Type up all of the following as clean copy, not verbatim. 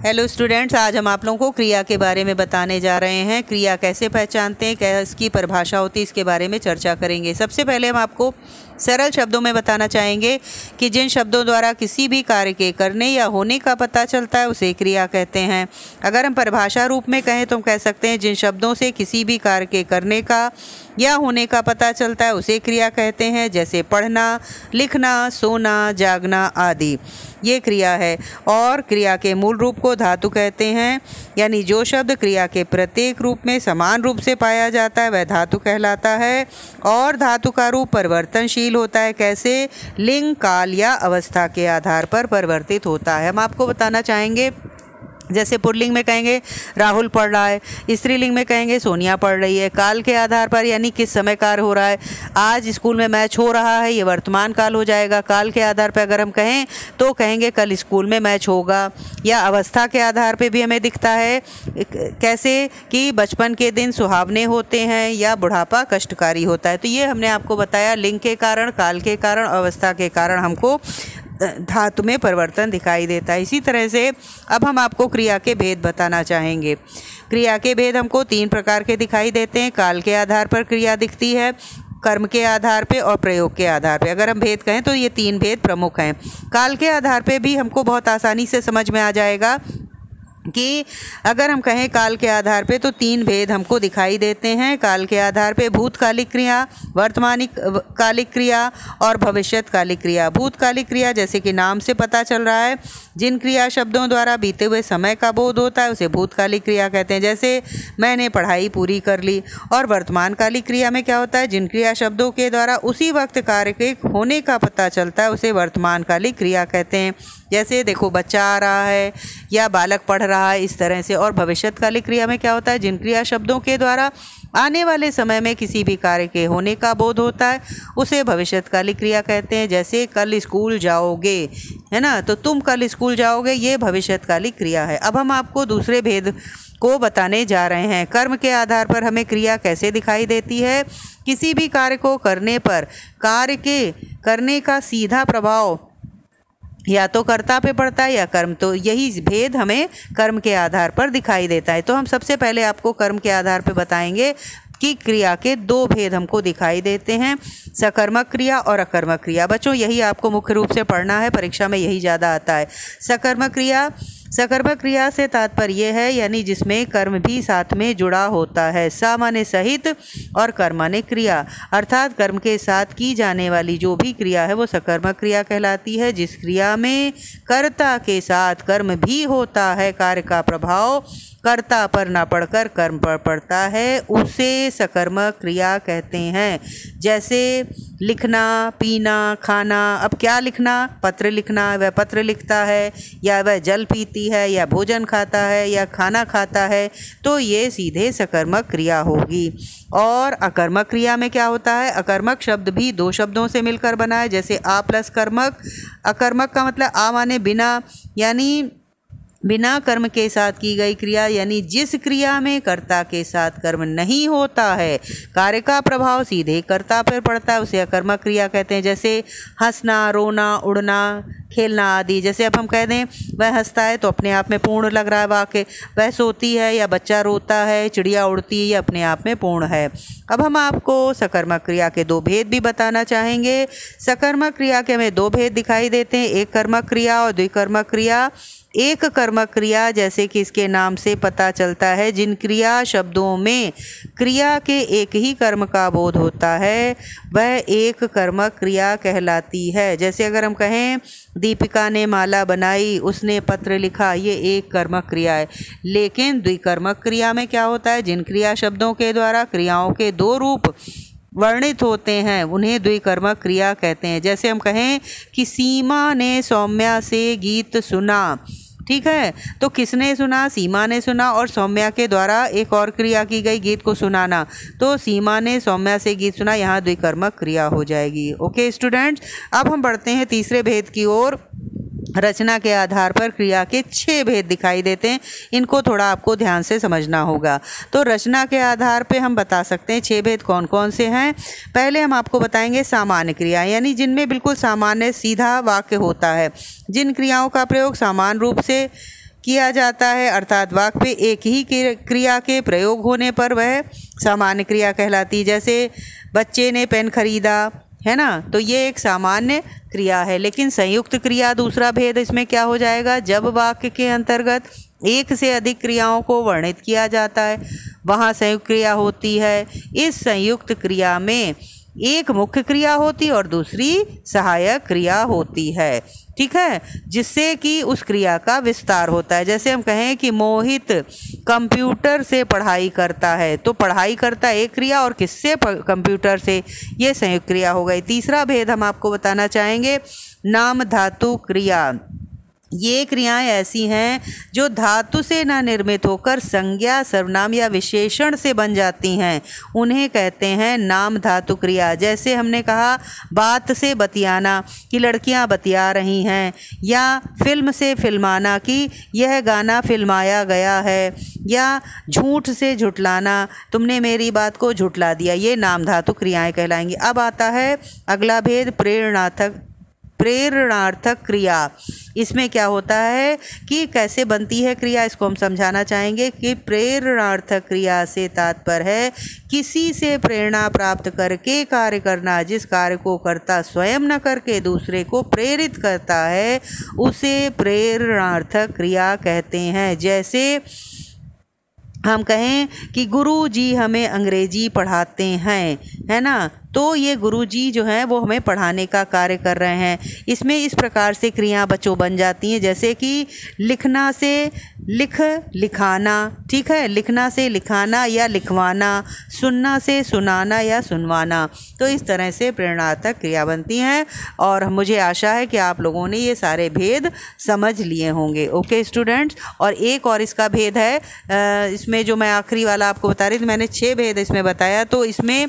Hello students, आज हम आप लोगों को क्रिया के बारे में बताने जा रहे हैं। क्रिया कैसे पहचानते हैं, क्या इसकी परिभाषा होती है, इसके बारे में चर्चा करेंगे। सबसे पहले हम आपको सरल शब्दों में बताना चाहेंगे कि जिन शब्दों द्वारा किसी भी कार्य के करने या होने का पता चलता है उसे क्रिया कहते हैं। अगर हम परिभाषा रूप में कहें तो हम कह सकते हैं जिन शब्दों से किसी भी कार्य के करने का या होने का पता चलता है उसे क्रिया कहते हैं। जैसे पढ़ना, लिखना, सोना, जागना आदि, ये क्रिया है। और क्रिया के मूल रूप को धातु कहते हैं, यानी जो शब्द क्रिया के प्रत्येक रूप में समान रूप से पाया जाता है वह धातु कहलाता है। और धातु का रूप परिवर्तनशील होता है। कैसे? लिंग, काल या अवस्था के आधार पर परिवर्तित होता है। हम आपको बताना चाहेंगे, जैसे पुल्लिंग में कहेंगे राहुल पढ़ रहा है, स्त्रीलिंग में कहेंगे सोनिया पढ़ रही है। काल के आधार पर यानी किस समय कार्य हो रहा है, आज स्कूल में मैच हो रहा है, ये वर्तमान काल हो जाएगा। काल के आधार पर अगर हम कहें तो कहेंगे कल स्कूल में मैच होगा। या अवस्था के आधार पे भी हमें दिखता है, कैसे कि बचपन के दिन सुहावने होते हैं या बुढ़ापा कष्टकारी होता है। तो ये हमने आपको बताया, लिंग के कारण, काल के कारण, अवस्था के कारण हमको धातु में परिवर्तन दिखाई देता है। इसी तरह से अब हम आपको क्रिया के भेद बताना चाहेंगे। क्रिया के भेद हमको 3 प्रकार के दिखाई देते हैं। काल के आधार पर क्रिया दिखती है, कर्म के आधार पे और प्रयोग के आधार पे। अगर हम भेद कहें तो ये 3 भेद प्रमुख हैं। काल के आधार पे भी हमको बहुत आसानी से समझ में आ जाएगा कि अगर हम कहें काल के आधार पे तो 3 भेद हमको दिखाई देते हैं। काल के आधार पे भूतकालिक क्रिया, वर्तमानिक कालिक क्रिया और भविष्यकालिक क्रिया। भूतकालिक क्रिया जैसे कि नाम से पता चल रहा है, जिन क्रिया शब्दों द्वारा बीते हुए समय का बोध होता है उसे भूतकालिक क्रिया कहते हैं। जैसे मैंने पढ़ाई पूरी कर ली। और वर्तमानकालिक क्रिया में क्या होता है, जिन क्रिया शब्दों के द्वारा उसी वक्त कार्य के होने का पता चलता है उसे वर्तमानकालिक क्रिया कहते हैं। जैसे देखो बच्चा आ रहा है या बालक पढ़ रहा है, इस तरह से। और भविष्यकालिक क्रिया में क्या होता है, जिन क्रिया शब्दों के द्वारा आने वाले समय में किसी भी कार्य के होने का बोध होता है उसे भविष्यकालिक क्रिया कहते हैं। जैसे कल स्कूल जाओगे, है ना, तो तुम कल स्कूल जाओगे, ये भविष्यकालिक क्रिया है। अब हम आपको दूसरे भेद को बताने जा रहे हैं। कर्म के आधार पर हमें क्रिया कैसे दिखाई देती है। किसी भी कार्य को करने पर कार्य के करने का सीधा प्रभाव या तो कर्ता पे पड़ता है या कर्म, तो यही भेद हमें कर्म के आधार पर दिखाई देता है। तो हम सबसे पहले आपको कर्म के आधार पे बताएंगे कि क्रिया के 2 भेद हमको दिखाई देते हैं, सकर्मक क्रिया और अकर्मक क्रिया। बच्चों यही आपको मुख्य रूप से पढ़ना है, परीक्षा में यही ज़्यादा आता है। सकर्मक क्रिया, सकर्मक क्रिया से तात्पर्य है यानी जिसमें कर्म भी साथ में जुड़ा होता है। सा माने सहित और कर्म माने क्रिया, अर्थात कर्म के साथ की जाने वाली जो भी क्रिया है वो सकर्मक क्रिया कहलाती है। जिस क्रिया में कर्ता के साथ कर्म भी होता है, कार्य का प्रभाव कर्ता पर ना पड़कर कर्म पर पड़ता है, उसे सकर्मक क्रिया कहते हैं। जैसे लिखना, पीना, खाना। अब क्या लिखना, पत्र लिखना, वह पत्र लिखता है या वह जल पीती है या भोजन खाता है या खाना खाता है, तो ये सीधे सकर्मक क्रिया होगी। और अकर्मक क्रिया में क्या होता है, अकर्मक शब्द भी 2 शब्दों से मिलकर बना है। जैसे आ प्लस कर्मक। अकर्मक का मतलब आ माने बिना, यानी बिना कर्म के साथ की गई क्रिया, यानी जिस क्रिया में कर्ता के साथ कर्म नहीं होता है, कार्य का प्रभाव सीधे कर्ता पर पड़ता है, उसे अकर्मक क्रिया कहते हैं। जैसे हंसना, रोना, उड़ना, खेलना आदि। जैसे अब हम कह दें वह हंसता है तो अपने आप में पूर्ण लग रहा है वाक्य, वह सोती है या बच्चा रोता है, चिड़िया उड़ती है, ये अपने आप में पूर्ण है। अब हम आपको सकर्मक क्रिया के 2 भेद भी बताना चाहेंगे। सकर्मक क्रिया के हमें 2 भेद दिखाई देते हैं, एक कर्मक क्रिया और द्विकर्मक क्रिया। एक कर्मक क्रिया जैसे कि इसके नाम से पता चलता है, जिन क्रिया शब्दों में क्रिया के एक ही कर्म का बोध होता है वह एक कर्मक क्रिया कहलाती है। जैसे अगर हम कहें दीपिका ने माला बनाई, उसने पत्र लिखा, ये एक कर्मक क्रिया है। लेकिन द्विकर्मक क्रिया में क्या होता है, जिन क्रिया शब्दों के द्वारा क्रियाओं के 2 रूप वर्णित होते हैं उन्हें द्विकर्मक क्रिया कहते हैं। जैसे हम कहें कि सीमा ने सौम्या से गीत सुना, ठीक है, तो किसने सुना, सीमा ने सुना, और सौम्या के द्वारा एक और क्रिया की गई गीत को सुनाना, तो सीमा ने सौम्या से गीत सुना, यहाँ द्विकर्मक क्रिया हो जाएगी। ओके स्टूडेंट्स, अब हम बढ़ते हैं तीसरे भेद की ओर। रचना के आधार पर क्रिया के 6 भेद दिखाई देते हैं, इनको थोड़ा आपको ध्यान से समझना होगा। तो रचना के आधार पे हम बता सकते हैं 6 भेद कौन कौन से हैं। पहले हम आपको बताएंगे सामान्य क्रिया, यानी जिनमें बिल्कुल सामान्य सीधा वाक्य होता है, जिन क्रियाओं का प्रयोग समान रूप से किया जाता है, अर्थात वाक्य पे एक ही क्रिया के प्रयोग होने पर वह सामान्य क्रिया कहलाती है। जैसे बच्चे ने पेन खरीदा, है ना, तो ये एक सामान्य क्रिया है। लेकिन संयुक्त क्रिया दूसरा भेद इसमें क्या हो जाएगा, जब वाक्य के अंतर्गत एक से अधिक क्रियाओं को वर्णित किया जाता है वहाँ संयुक्त क्रिया होती है। इस संयुक्त क्रिया में एक मुख्य क्रिया होती और दूसरी सहायक क्रिया होती है, ठीक है, जिससे कि उस क्रिया का विस्तार होता है। जैसे हम कहें कि मोहित कंप्यूटर से पढ़ाई करता है, तो पढ़ाई करता एक क्रिया और किससे, कंप्यूटर से, ये संयुक्त क्रिया हो गई। तीसरा भेद हम आपको बताना चाहेंगे, नाम धातु क्रिया। ये क्रियाएं ऐसी हैं जो धातु से न निर्मित होकर संज्ञा, सर्वनाम या विशेषण से बन जाती हैं, उन्हें कहते हैं नाम धातु क्रिया। जैसे हमने कहा बात से बतियाना कि लड़कियां बतिया रही हैं, या फिल्म से फिल्माना कि यह गाना फिल्माया गया है, या झूठ से झुठलाना तुमने मेरी बात को झुठला दिया, ये नाम धातु क्रियाएं कहलाएंगी। अब आता है अगला भेद, प्रेरणार्थक क्रिया। इसमें क्या होता है कि कैसे बनती है क्रिया, इसको हम समझाना चाहेंगे कि प्रेरणार्थक क्रिया से तात्पर्य है किसी से प्रेरणा प्राप्त करके कार्य करना। जिस कार्य को कर्ता स्वयं न करके दूसरे को प्रेरित करता है उसे प्रेरणार्थक क्रिया कहते हैं। जैसे हम कहें कि गुरु जी हमें अंग्रेजी पढ़ाते हैं, है ना, तो ये गुरुजी जो हैं वो हमें पढ़ाने का कार्य कर रहे हैं। इसमें इस प्रकार से क्रियाएं बच्चों बन जाती हैं, जैसे कि लिखना से लिखाना, ठीक है, लिखना से लिखाना या लिखवाना, सुनना से सुनाना या सुनवाना। तो इस तरह से प्रेरणार्थक क्रिया बनती हैं और मुझे आशा है कि आप लोगों ने ये सारे भेद समझ लिए होंगे। ओके स्टूडेंट्स, और एक और इसका भेद है, इसमें जो मैं आखिरी वाला आपको बता रही थी, मैंने 6 भेद इसमें बताया, तो इसमें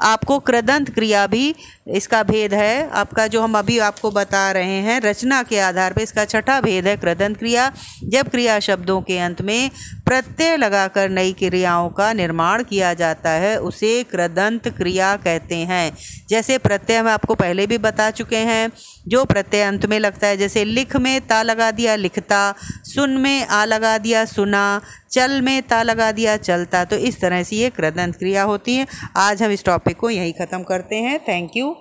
आपको कृदंत क्रिया भी इसका भेद है आपका, जो हम अभी आपको बता रहे हैं रचना के आधार पर। इसका छठा भेद है कृदंत क्रिया। जब क्रिया शब्दों के अंत में प्रत्यय लगाकर नई क्रियाओं का निर्माण किया जाता है उसे कृदंत क्रिया कहते हैं। जैसे प्रत्यय हम आपको पहले भी बता चुके हैं, जो प्रत्यय अंत में लगता है, जैसे लिख में ता लगा दिया लिखता, सुन में आ लगा दिया सुना, चल में ता लगा दिया चलता। तो इस तरह से ये कृदंत क्रिया होती है। आज हम इस टॉपिक को यहीं ख़त्म करते हैं। Thank you.